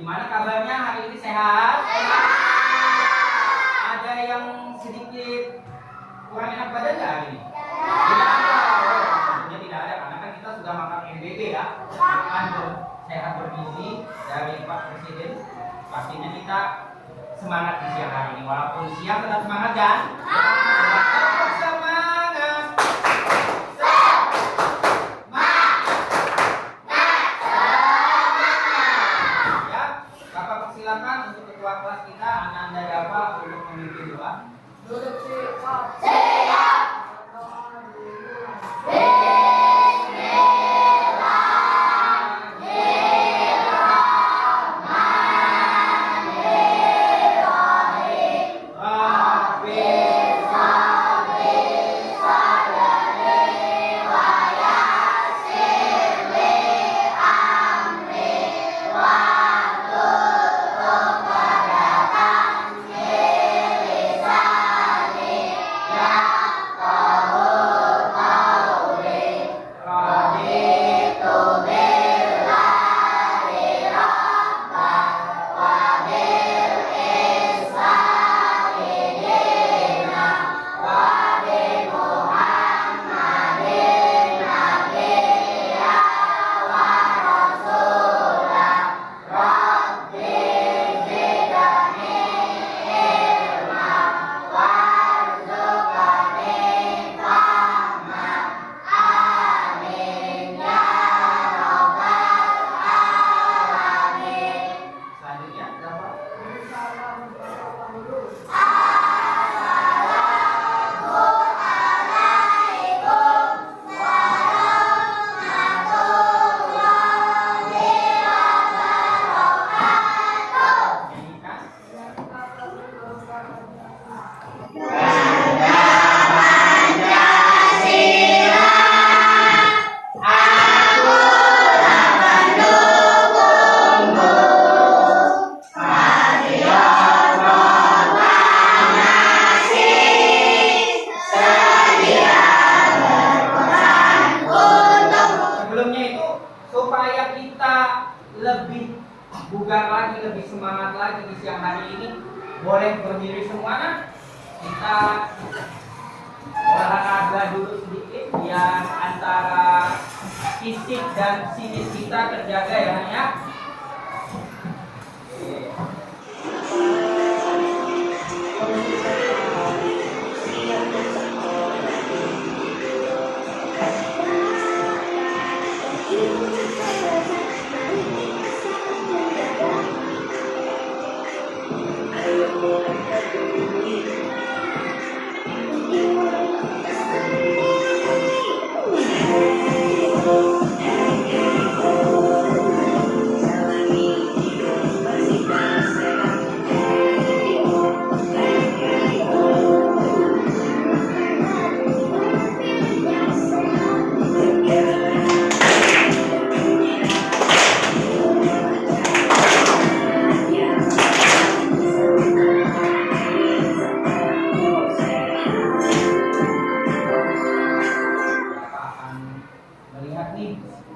Gimana kabarnya hari ini, sehat? Ada yang sedikit kurang enak badan nggak hari ini? Tidak ada. Tentunya tidak ada karena kan kita sudah makan MBB ya, makan sehat bergizi dari Pak Presiden. Pastinya kita semangat di siang hari ini, walaupun siang tetap semangat kan? Tetap semangat. Ya, Bapak persilakan untuk ketua kelas kita Ananda Dava untuk memimpin doa. Duduk siap. Lebih bugar lagi, lebih semangat lagi di siang hari ini, boleh berdiri semua. Nah, kita olahraga dulu sedikit biar antara fisik dan psikis kita terjaga ya.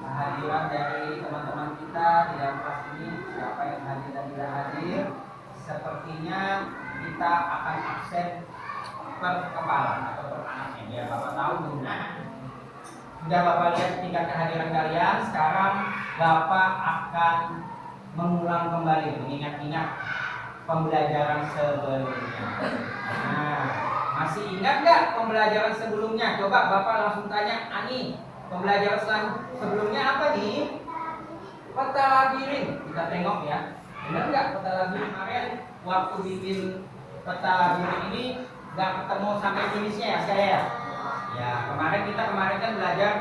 Kehadiran dari teman-teman kita di dalam kelas ini, siapa yang hadir dan tidak hadir, sepertinya kita akan absen per kepala atau per anaknya, biar Bapak tahu dulu. Sudah Bapak lihat tingkat kehadiran kalian. Sekarang Bapak akan mengulang kembali, mengingat-ingat pembelajaran sebelumnya. Nah, masih ingat nggak pembelajaran sebelumnya? Coba Bapak langsung tanya, Ani, pembelajaran sebelumnya apa nih? Peta labirin. Kita tengok ya. Benar nggak peta labirin kemarin waktu bikin peta labirin ini nggak ketemu sampai finishnya ya saya ya? Ya kemarin kan belajar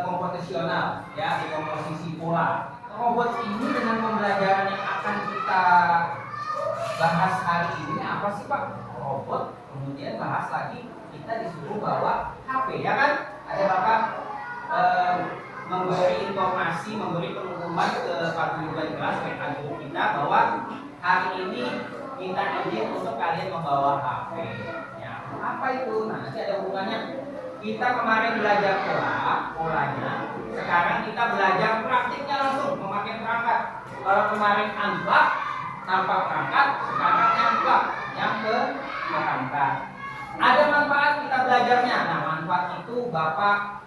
komposisional ya, di komposisi pola. Robot ini dengan pembelajaran yang akan kita bahas hari ini apa sih Pak? Robot, kemudian bahas lagi kita disuruh bawa HP ya kan? Ada Bapak memberi informasi, memberi pengumuman ke paguyuban kelas WA guru kita bahwa hari ini kita izin untuk kalian membawa HP. Ya, apa itu? Nah, nanti ada hubungannya. Kita kemarin belajar polanya, sekarang kita belajar praktiknya langsung memakai perangkat. Kalau kemarin Bapak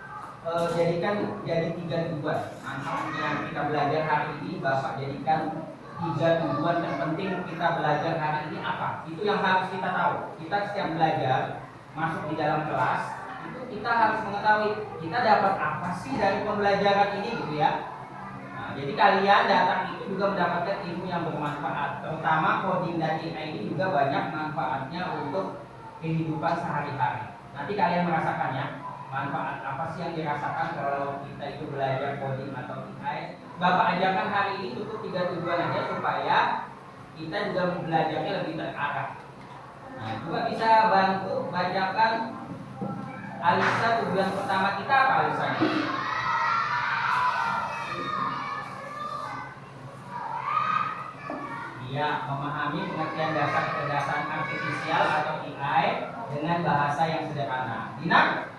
jadikan jadi 3 tujuan. Manfaatnya kita belajar hari ini Bapak jadikan 3 tujuan terpenting kita belajar hari ini apa? Itu yang harus kita tahu. Kita setiap belajar masuk di dalam kelas itu kita harus mengetahui kita dapat apa sih dari pembelajaran ini gitu ya. Nah, jadi kalian datang itu juga mendapatkan ilmu yang bermanfaat. Terutama coding dan AI ini juga banyak manfaatnya untuk kehidupan sehari-hari. Nanti kalian merasakannya manfaat apa sih yang dirasakan kalau kita itu belajar coding atau AI. Bapak ajarkan hari ini cukup 3 tujuan aja supaya kita juga belajarnya lebih terarah. Nah, juga bisa bantu bacakan Alisa. Tujuan pertama kita apa Alisa? Ya, memahami pengertian dasar kecerdasan artifisial atau AI dengan bahasa yang sederhana. Dina?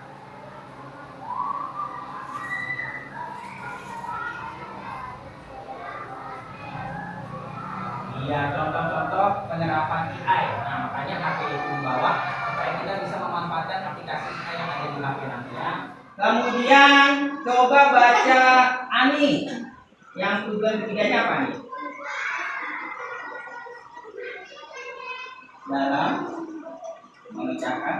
Iya, contoh-contoh penerapan AI. Nah, makanya HP itu bawah supaya kita bisa memanfaatkan aplikasi AI yang ada di HP nanti ya. Kemudian coba baca Ani. Yang tujuan ketiganya apa nih? Dalam mengerjakan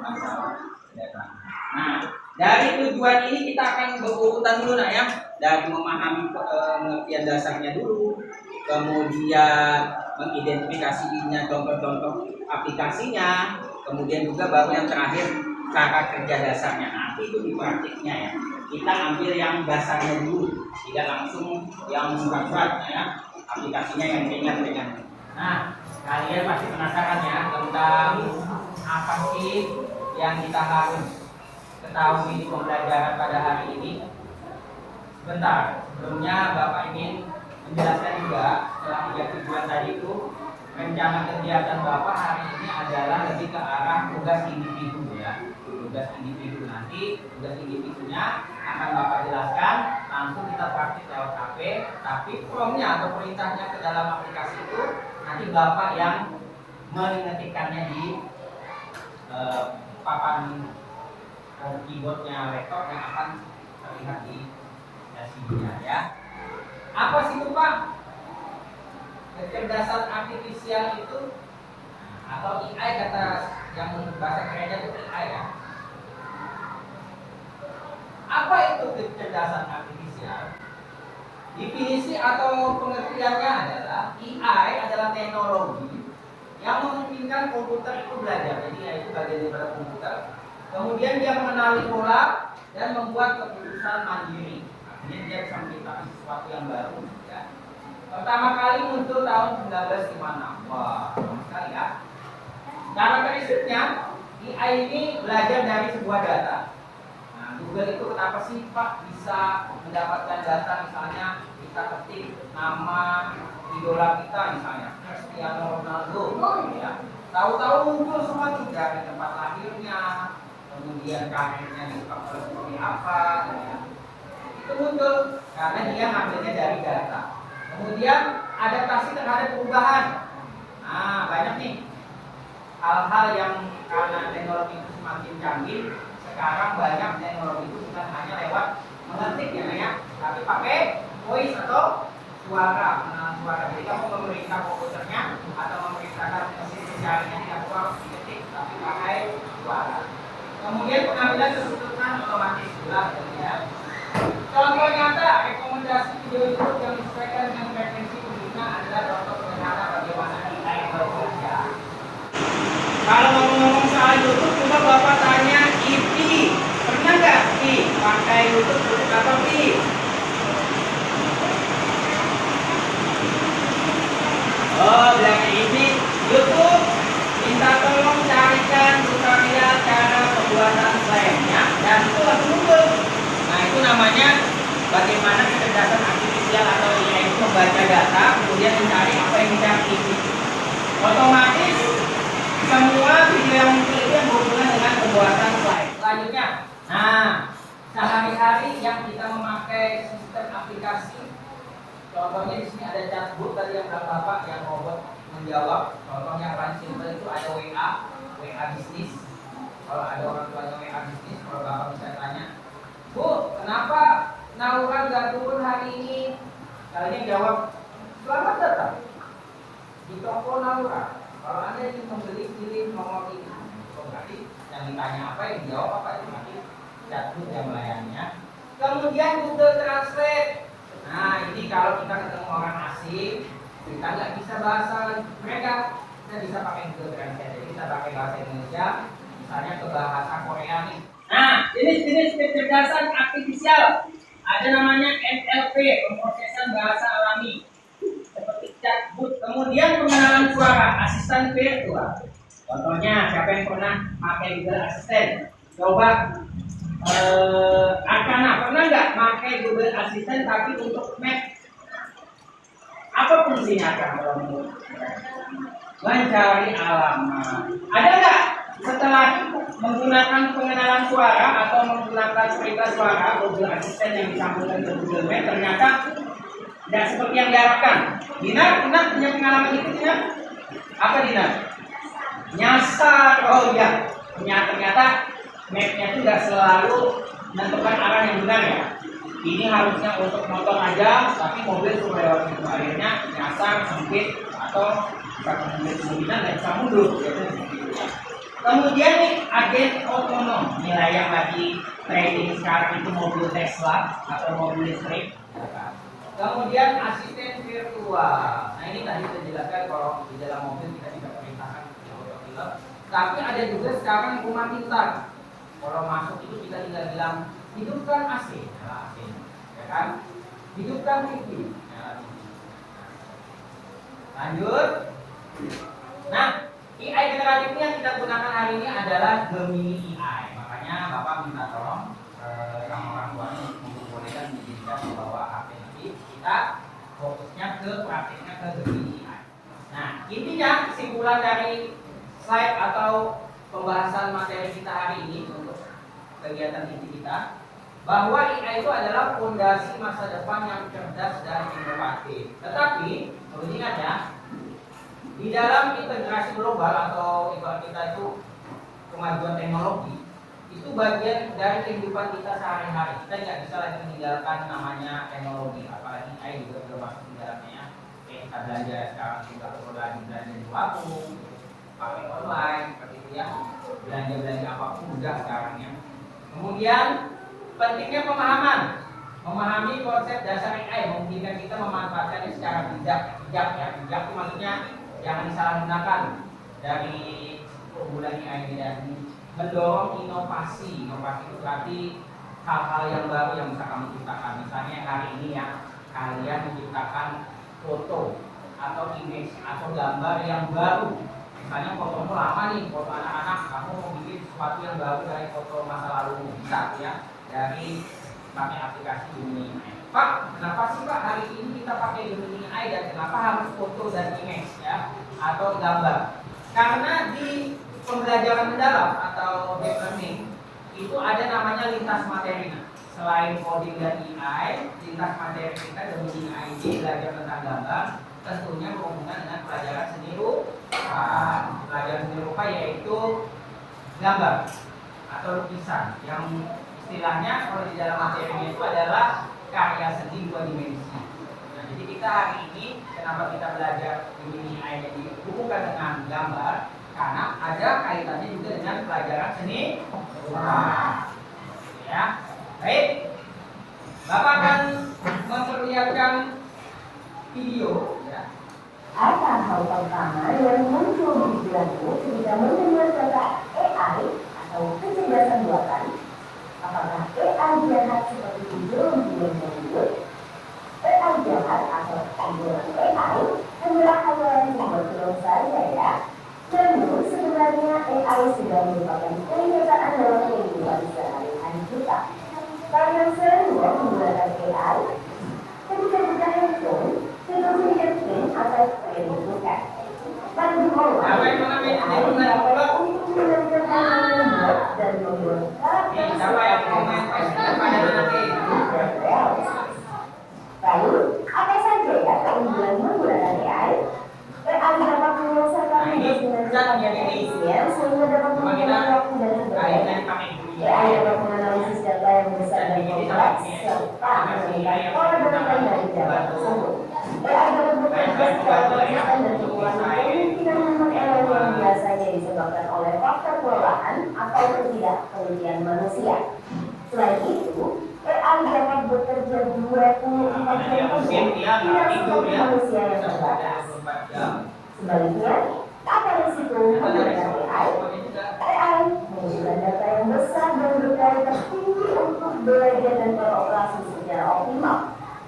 masalah datang. Nah, dari tujuan ini kita akan berurutan dulu nak ya. Dari memahami pengertian dasarnya dulu, kemudian mengidentifikasinya contoh-contoh aplikasinya, kemudian juga baru yang terakhir cara kerja dasarnya. Nanti itu di praktiknya ya. Kita ambil yang dasarnya dulu, tidak langsung yang berat-berat ya. Aplikasinya yang ringan-ringan. Nah, kalian pasti penasaran ya tentang apa sih yang kita harus ketahui di pembelajaran pada hari ini. Sebentar, sebelumnya Bapak ingin menjelaskan juga setelah 3 tujuan tadi itu rencana kegiatan Bapak hari ini adalah lebih ke arah tugas individu ya. Tugas individu nanti, tugas individunya akan Bapak jelaskan, langsung kita praktik lewat HP, tapi promnya atau perintahnya ke dalam aplikasi itu nanti Bapak yang mengetikkannya di papan keyboardnya laptop yang akan terlihat di sini ya. Apa sih itu Pak? Kecerdasan artifisial itu atau AI kata yang bahasa kerennya itu AI ya. Apa itu kecerdasan artifisial? Definisi atau pengertiannya adalah AI adalah teknologi yang memungkinkan komputer itu belajar. Jadi itu bagian daripada komputer. Kemudian dia mengenali pola dan membuat keputusan mandiri. Artinya dia bisa menciptakan sesuatu yang baru. Ya. Pertama kali muncul tahun 1956. Wah, bagus sekali ya. Cara prinsipnya AI ini belajar dari sebuah data. Nah, Google itu kenapa sih Pak bisa mendapatkan data, misalnya kita ketik nama idola kita misalnya Cristiano Ronaldo ya. Tahu-tahu muncul semua tuh dari tempat lahirnya, kemudian karirnya seperti apa ya. Itu muncul karena dia ngambilnya dari data. Kemudian adaptasi terhadap perubahan. Nah, banyak nih hal-hal yang karena teknologi itu semakin canggih, sekarang banyak teknologi itu bukan hanya lewat mengetik ya, tapi pakai voice atau suara. Jadi kamu memerintah komputernya atau memerintahkan mesin pencariannya tidak perlu harus diketik, tapi pakai suara. Kemudian pengambilan keputusan otomatis jelas ya. Contoh nyata rekomendasi video YouTube yang disesuaikan dengan preferensi pengguna adalah contoh sederhana bagaimana AI bekerja. Kalau ngomong-ngomong soal YouTube, coba Bapak tanya Ipi, pernah nggak Ipi pakai YouTube atau Ipi? Oh, bilang Ipi, YouTube minta tolong carikan tutorial cara pembuatan slide-nya dan itu langsung muncul. Nah, itu namanya bagaimana kecerdasan artifisial atau AI itu membaca data kemudian mencari apa yang dicari. Otomatis semua video yang muncul itu yang berhubungan dengan pembuatan slide. Selanjutnya, nah sehari-hari yang kita memakai sistem aplikasi, contohnya di sini ada chatbot tadi yang bilang Bapak yang robot menjawab. Contohnya paling simpel itu ada WA bisnis. Kalau ada orang tua yang WA bisnis, kalau bapak bisa tanya, Bu, kenapa Naura nggak turun hari ini? Kalian jawab, selamat datang di toko Naura. Kalau Anda ingin membeli pilih nomor ini. Oh, berarti yang ditanya apa, yang dijawab apa, itu nanti catur yang melayaninya. Kemudian Google Translate. Nah, ini kalau kita ketemu orang asing, kita nggak bisa bahasa mereka, kita bisa pakai Google Translate. Jadi kita pakai bahasa Indonesia, misalnya ke bahasa Korea nih. Nah, jenis-jenis kecerdasan artifisial ada namanya NLP, pemrosesan bahasa alami, seperti chatbot. Kemudian pengenalan suara, asisten virtual. Contohnya, siapa yang pernah pakai Google Assistant? Coba Arkana, pernah nggak pakai Google Assistant tapi untuk map? Apa fungsinya Arkana? Mencari alamat. Ada nggak setelah menggunakan pengenalan suara atau menggunakan perintah suara Google Assistant yang disambungkan ke Google Map ternyata tidak seperti yang diharapkan? Dinar pernah punya pengalaman itu tidak? Apa Dinar? Nyasar. Oh iya, ternyata mapnya itu tidak selalu menentukan arah yang benar ya. Ini harusnya untuk motor aja, tapi mobil sudah lewat itu, akhirnya nyasar, sempit, atau mobil kemungkinan dan bisa mundur. Kemudian nih, agen otonom, nilai yang lagi trading sekarang itu mobil Tesla atau mobil listrik. Kemudian asisten virtual. Nah ini tadi saya jelaskan kalau di dalam mobil kita bisa perintahkan autopilot. Tapi ada juga sekarang rumah pintar. Kalau masuk itu kita tinggal bilang hidupkan AC, nyala AC, ya kan? Hidupkan TV, nyala TV. Lanjut. Nah, AI generatif yang kita gunakan hari ini adalah Gemini AI. Makanya Bapak minta tolong sama orang tuanya untuk memperbolehkan mengizinkan membawa HP nanti. Kita fokusnya ke praktiknya ke Gemini AI. Nah, intinya kesimpulan dari slide atau pembahasan materi kita hari ini untuk kegiatan inti kita, bahwa AI itu adalah fondasi masa depan yang cerdas dan inovatif. Tetapi perlu diingat ya, di dalam integrasi global atau ibarat kita itu kemajuan teknologi, itu bagian dari kehidupan kita sehari-hari. Kita nggak bisa lagi meninggalkan namanya teknologi, apalagi AI juga sudah masuk di dalamnya. Kita belanja sekarang juga perlu lagi belanja di warung, pakai online, seperti itu ya. Belanja apapun mudah sekarang ya. Kemudian pentingnya pemahaman, memahami konsep dasar AI memungkinkan kita memanfaatkannya secara bijak. Bijak itu maksudnya jangan disalahgunakan dari penggunaan AI ini, dan mendorong inovasi. Inovasi itu berarti hal-hal yang baru yang bisa kamu ciptakan. Misalnya hari ini ya, kalian menciptakan foto atau image atau gambar yang baru. Misalnya fotomu lama nih, foto anak-anak, kamu mau bikin sesuatu yang baru dari foto masa lalu, bisa ya, dari pakai aplikasi Gemini AI. Pak, kenapa sih Pak hari ini kita pakai Gemini AI dan kenapa harus foto dan image ya, atau gambar? Karena di pembelajaran mendalam atau deep learning itu ada namanya lintas materi. Selain coding dan AI, lintas materi kita Gemini AI belajar tentang gambar, tentunya berhubungan dengan pelajaran seni rupa. Pelajaran seni rupa yaitu gambar atau lukisan, yang istilahnya kalau di dalam materinya itu adalah karya seni dua dimensi. Nah, jadi kita hari ini kenapa kita belajar Gemini AI yang dihubungkan dengan gambar, karena ada kaitannya juga dengan pelajaran seni rupa. Ya, baik. Bapak akan memperlihatkan video. Ya. Apa hal pertama yang muncul di pikiranmu ketika mendengar kata AI atau kecerdasan buatan? Apakah AI jahat seperti film-film Hollywood? AI jahat atau pembuatan AI hanyalah hayalan membuat film saja ya. Namun sebenarnya AI sudah merupakan kenyataan dalam kehidupan sehari-hari kita. Kalian sering menggunakan AI? Ketika buka handphone, tentu saja screen atau screen bukan. Lalu Apa yang mengambil untuk menentukan membuat dan membuat siapa yang komen pada nanti? Lalu, apa saja ya keunggulan menggunakan AI? AI dapat menyelesaikan tugas dengan cepat dan efisien sehingga dapat menghemat waktu dan sumber secara konsisten dan mengurangi kemungkinan memang error yang biasanya disebabkan oleh faktor kelelahan atau ketidaktelitian manusia. Selain itu, AI dapat bekerja 24 jam penuh tidak seperti manusia yang terbatas. Sebaliknya, apa risiko menggunakan AI? AI membutuhkan data yang besar dan berkualitas tinggi untuk belajar dan beroperasi secara optimal.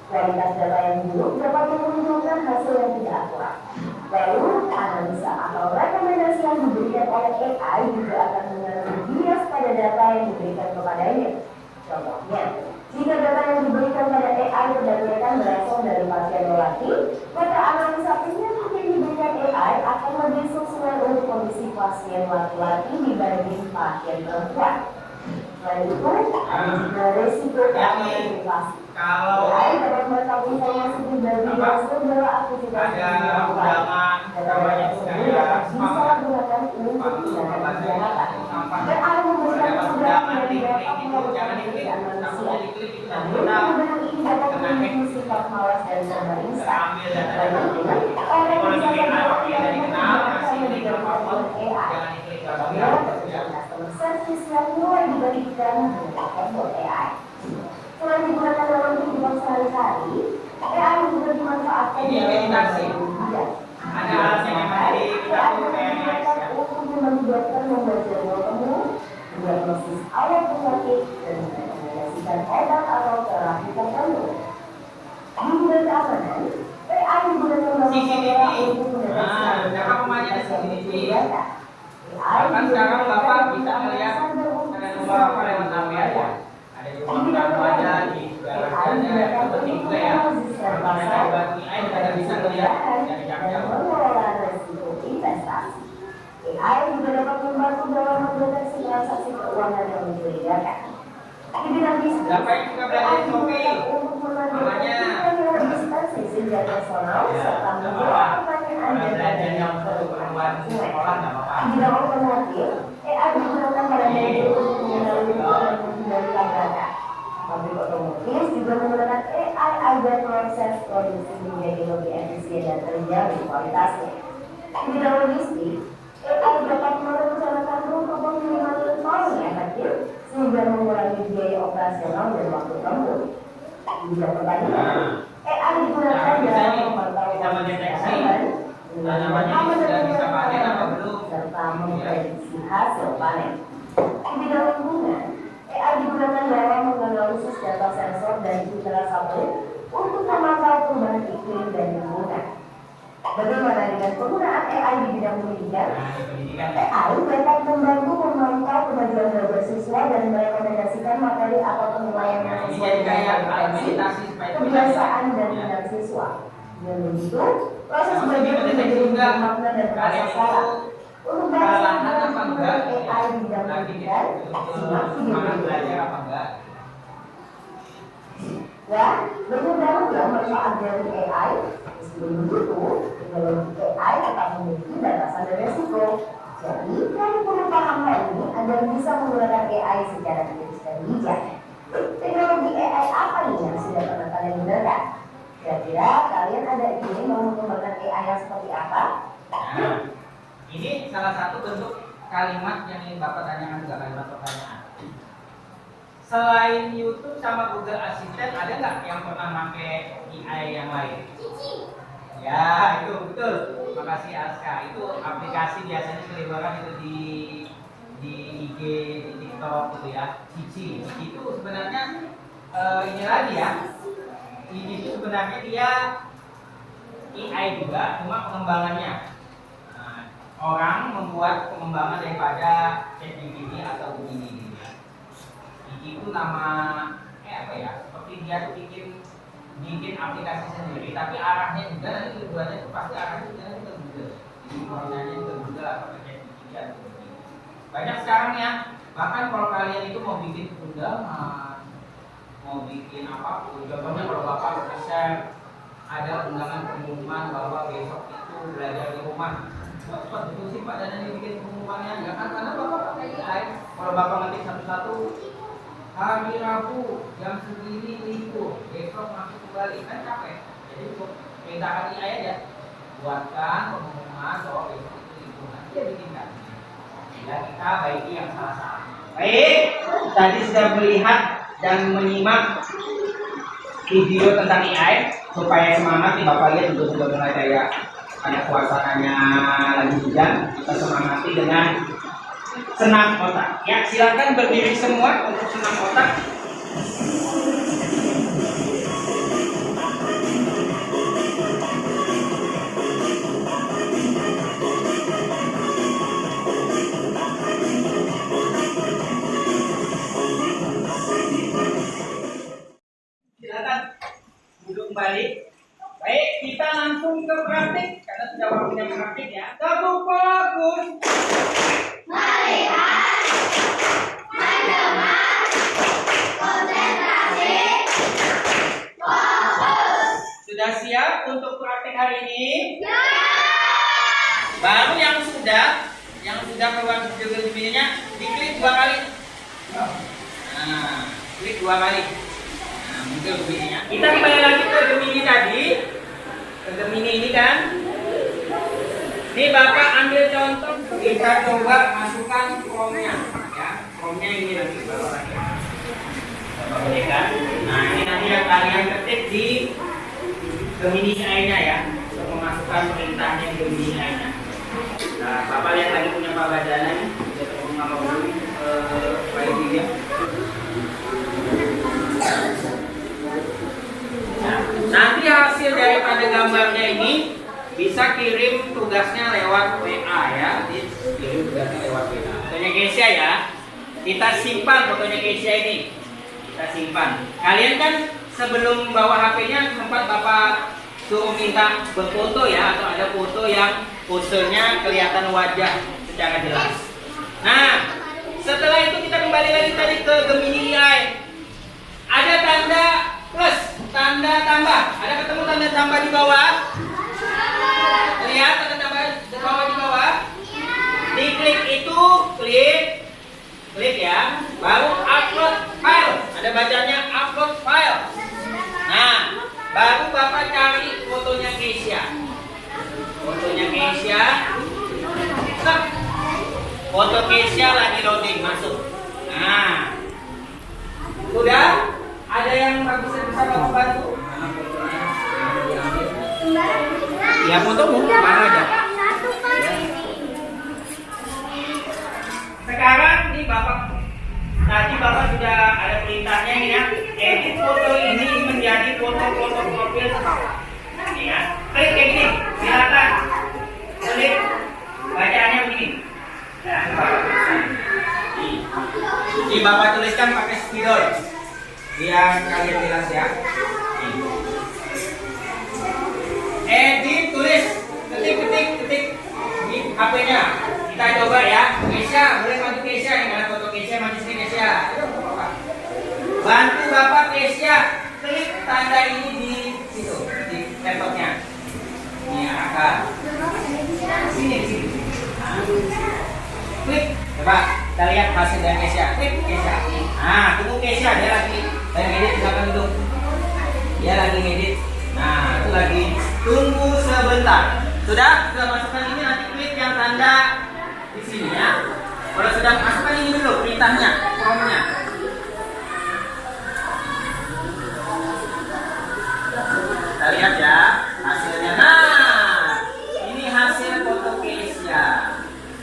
Kualitas data yang buruk dapat memunculkan hasil yang tidak akurat. Lalu, analisa atau rekomendasi yang diberikan oleh AI juga akan mengandung bias pada data yang diberikan kepadanya. Contohnya, jika data yang diberikan pada AI berdasarkan berasal dari pasien lelaki, maka analisa penyakit yang diberikan AI akan lebih sesuai untuk kondisi pasien laki-laki dibanding pasien perempuan. Selain itu, ada resiko komunikasi. Kalau AI dapat merekam informasi pribadi dan segala aktivitas yang dilakukan. Data tersebut bisa digunakan untuk tindakan kejahatan. AI memberikan kemudahan dan dapat melakukan pekerjaan manusia. Namun, kemudahan ini dapat memiliki sifat malas dan serba instan. Selain itu, orang bisa saja menggunakan dengan AI. Customer service yang mulai diberikan menggunakan bot AI. Selain digunakan dalam kehidupan sehari-hari, AI juga dimanfaatkan dalam bidang. ada alatnya memang di kita tuh PNS ya. Untuk membantu dokter membaca ruang temu, diagnosis awal penyakit, dan merekomendasikan obat atau terapi tertentu. Di bidang keamanan, AI digunakan dalam CCTV. untuk mendeteksi Siapa pemainnya CCTV? data. Bahkan sekarang Bapak bisa melihat ada nomor apa lewat kamera ya. Ada di ruang tamu aja, di garajannya, itu penting juga ya. Kalau mereka buat AI, kita bisa melihat dari jauh. Mengelola risiko investasi. AI juga dapat membantu dalam mendeteksi transaksi keuangan yang mencurigakan. Di bidang bisnis, Bapak yang suka belajar di Shopee, untuk namanya sehingga personal serta menjawab pertanyaan dan belajar yang perempuan sekolah nggak apa-apa. di bidang otomotif, AI digunakan pada mobil untuk mengenali dan menghindari tabrakan. Pabrik otomotif juga menggunakan AI agar proses produksi menjadi lebih efisien dan terjamin kualitasnya. Di bidang logistik, AI dapat merencanakan rute pengiriman yang paling efektif sehingga mengurangi biaya operasional dan waktu tempuh. Di bidang pertanian, AI digunakan dalam memantau mendeteksi namanya sudah bisa panen apa belum, serta memprediksi hasil panen. Di bidang lingkungan, AI digunakan dalam menganalisis data sensor dan citra satelit untuk memantau perubahan iklim dan lingkungan. Bagaimana dengan penggunaan AI di bidang pendidikan? Nah, di pendidikan AI dapat membantu memantau kemajuan belajar siswa dan merekomendasikan materi atau penilaian yang ini sesuai jadi dengan kayak alat kompetensi, meditasi supaya kita kebiasaan bisa dan ya. minat siswa. Dengan begitu, proses Maksudnya belajar mendeteksi menjadi juga bermakna dan terasa kalian salah. itu Untuk bahasa kelelahan apa penggunaan enggak, AI di bidang lagi pendidikan, simak video semangat berikut belajar ini. apa enggak. Ya, bermudah-mudah manfaat dari AI. Meskipun begitu, teknologi AI tetap memiliki batasan dan resiko. Jadi, kamu perlu paham hal ini agar bisa menggunakan AI secara kritis dan bijak. Teknologi AI apa nih yang sudah pernah kalian gunakan? Kira-kira kalian ada ide mau mengembangkan AI yang seperti apa? Nah, ini salah satu bentuk kalimat yang ingin Bapak tanyakan juga, kalimat pertanyaan. Selain YouTube sama Google Assistant, ada nggak yang pernah pakai AI yang lain? Ya, itu betul. Terima kasih Aska. Itu aplikasi biasanya seliweran itu di IG, di TikTok gitu ya. Cici itu sebenarnya ini lagi ya. Ini itu sebenarnya dia AI juga, cuma pengembangannya. Nah, orang membuat pengembangan daripada ChatGPT atau begini gitu ya. Itu nama apa ya? Seperti dia tuh bikin aplikasi sendiri, tapi arahnya juga nanti tujuannya itu pasti arahnya juga nanti ke Google. Jadi penggunaannya ke Google atau ke ChatGPT atau begini. Banyak sekarang ya. Bahkan kalau kalian itu mau bikin undangan, mau bikin apapun, contohnya kalau Bapak share ada undangan pengumuman bahwa besok itu belajar di rumah. Cepat betul sih Pak dan yang bikin pengumumannya, ya kan? Karena Bapak pakai AI. Kalau Bapak ngetik satu-satu, hari Rabu jam segini libur, besok masuk kembali, kan capek. Jadi untuk perintahkan AI aja. buatkan pengumuman bahwa besok itu lingkungan dia bikinkan. Ya kita baiki yang salah-salah. Baik, tadi sudah melihat dan menyimak video tentang AI supaya semangat nih Bapak lihat juga sudah mulai kayak ada suasananya lagi hujan. Kita semangati dengan senam otak. Ya silakan berdiri semua untuk senam otak. Silakan duduk kembali. Baik, kita langsung ke praktik karena sudah waktunya praktik ya. Tepuk fokus. Melihat, mendengar, konsentrasi, fokus. Sudah siap untuk praktik hari ini? Ya. Baru yang sudah keluar video videonya diklik 2 kali. Nah, klik 2 kali. Nah, muncul videonya. Kita kembali lagi ke Gemini tadi. Ke Gemini ini kan. Ini Bapak ambil contoh, kita coba masukkan Chrome-nya ya. Chrome-nya ini nanti Bapak lagi. Bapak boleh kan? Nah, ini nanti yang kalian ketik di Gemini AI-nya ya. Untuk memasukkan perintahnya di Gemini AI-nya. Nah, Bapak lihat lagi punya Pak Badana nih. Dia ngomong dulu file-nya. Nah, nanti hasil daripada gambarnya ini bisa kirim tugasnya lewat WA ya. Kirim tugasnya lewat WA. Fotonya Kesia ya. Kita simpan fotonya Kesia ini. Kita simpan. Kalian kan sebelum bawa HP-nya sempat Bapak suruh minta berfoto ya, atau ada foto yang posenya kelihatan wajah secara jelas. Nah, setelah itu kita kembali lagi tadi ke Gemini AI. Ada tanda plus, tanda tambah. Ada ketemu tanda tambah di bawah? Lihat tanda tambah di bawah Diklik itu, klik ya. Baru upload file. Ada bacanya upload file. Nah, baru Bapak cari fotonya Kesia. Foto Kesia lagi loading masuk. Nah, sudah ada yang bisa Bapak bantu? Ya, fotomu mana aja. Sekarang nih Bapak, tadi Bapak sudah ada perintahnya ini ya. Edit foto ini menjadi foto-foto profil. Ini ya. Klik kayak gini, silakan. Klik. Bacaannya begini. Ya, Ini Bapak tuliskan pakai spidol. Biar kalian jelas ya. Edit, tulis, ketik di HP-nya. Kita coba ya. Kesia, boleh bantu Kesia yang ada foto Kesia, maju sini Kesia. Bantu Bapak Kesia, klik tanda ini di situ, di laptopnya. Ini akan sini. Klik, coba kita lihat hasil dari Kesia. Klik Kesia. Nah, tunggu Kesia, dia lagi ngedit, silakan duduk. Dia lagi ngedit. Nah, itu lagi tunggu sebentar. Sudah masukkan ini, nanti klik yang tanda di sini ya. Kalau sudah masukkan ini dulu perintahnya, promnya. Kita lihat ya hasilnya. Nah, ini hasil foto Kesia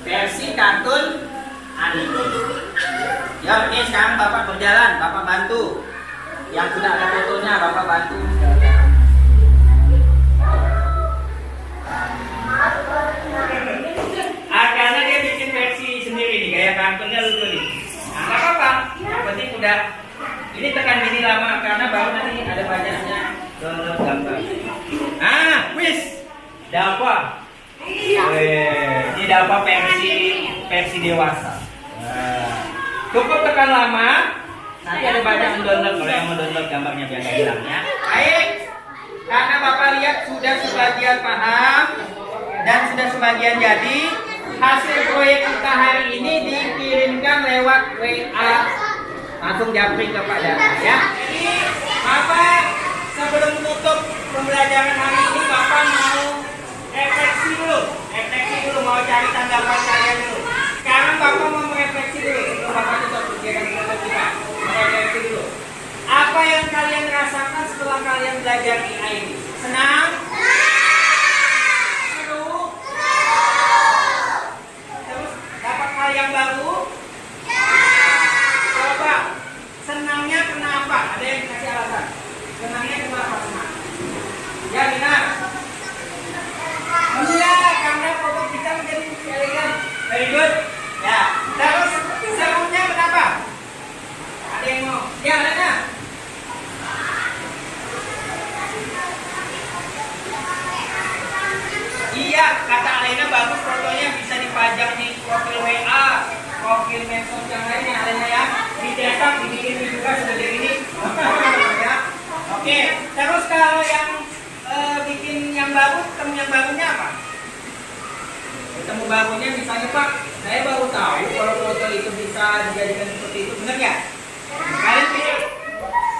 versi kartun anime. Ya, ini sekarang Bapak berjalan, Bapak bantu. Yang sudah ada fotonya Bapak bantu. Karena dia bikin versi sendiri nih, gaya kartunnya lucu nih. Nah, nggak apa-apa. Yang penting udah. Ini tekan mini lama karena baru nanti ada banyaknya download gambar. Wis, Dava. Ini Dava versi dewasa. Cukup tekan lama. Nanti ada banyak download kalau yang mau download gambarnya biar nggak hilang ya. Baik, karena Bapak lihat sudah sebagian paham dan sudah sebagian jadi. Hasil proyek kita hari ini dikirimkan lewat WA, langsung japri ke Pak Dana ya. Jadi Bapak sebelum tutup pembelajaran hari ini Bapak mau pendapat kalian dulu. Sekarang Bapak mau merefleksi dulu. Sebelum Bapak tutup kegiatan kita. Merefleksi dulu. Apa yang kalian rasakan setelah kalian belajar IA ini? Senang? Seru? Terus dapat hal yang baru? Coba. Senangnya kenapa? Ada yang kasih alasan. Senangnya kenapa senang? Ya benar. Iya, karena foto kita menjadi elegan. Very good. Ya. Terus serunya kenapa? Ada yang mau? Ya, ada. Iya, kata Alena bagus fotonya bisa dipajang di profil WA, profil medsos yang lainnya Alena ya. Dicetak, dibikin juga seperti ini. Ya. Oke, terus kalau yang bikin yang baru, ketemu yang barunya apa? Ketemu barunya misalnya Pak, saya baru tahu kalau foto itu bisa dijadikan seperti itu, benar ya? Kalian pikir?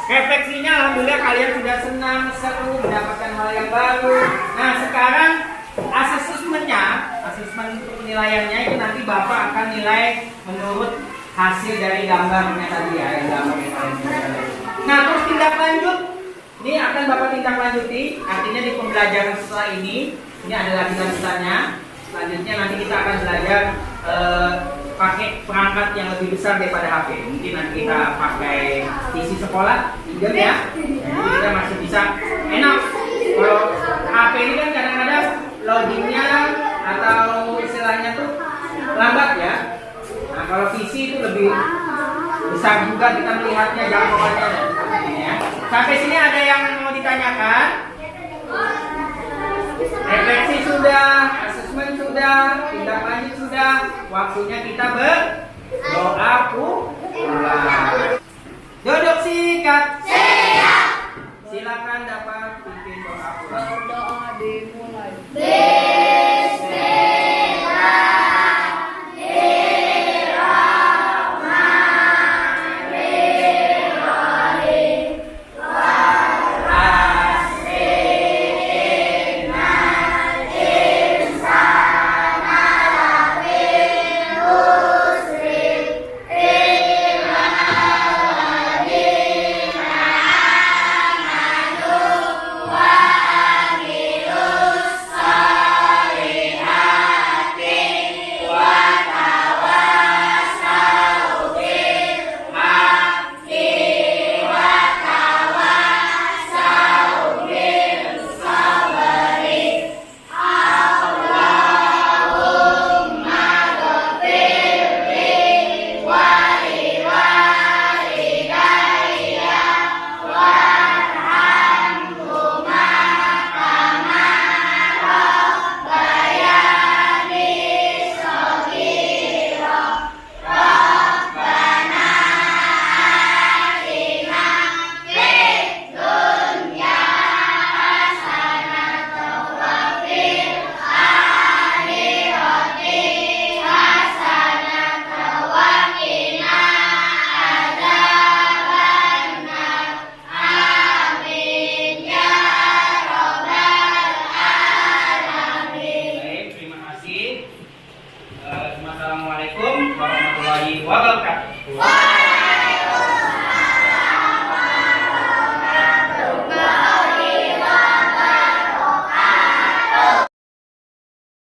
Refleksinya alhamdulillah kalian sudah senang, seru, mendapatkan hal yang baru. Nah sekarang asesmen untuk penilaiannya itu nanti Bapak akan nilai menurut hasil dari gambarnya tadi ya, yang gambar yang kalian buat. Nah terus tindak lanjut, ini akan Bapak tindak lanjuti, artinya di pembelajaran setelah ini adalah lanjutannya. Selanjutnya nanti kita akan belajar pakai perangkat yang lebih besar daripada HP. Mungkin nanti kita pakai PC sekolah, pinjam ya. Jadi kita masih bisa enak. Kalau HP ini kan kadang-kadang loadingnya atau istilahnya tuh lambat ya. Nah kalau PC itu lebih besar juga kita melihatnya jangkauannya dan sebagainya ya. Sampai sini ada yang mau ditanyakan? Refleksi sudah, asesmen sudah, tindak lanjut sudah, waktunya kita berdoa pulang. Duduk sikat. Siap. Silakan dapat pimpin doa pulang. Berdoa dimulai.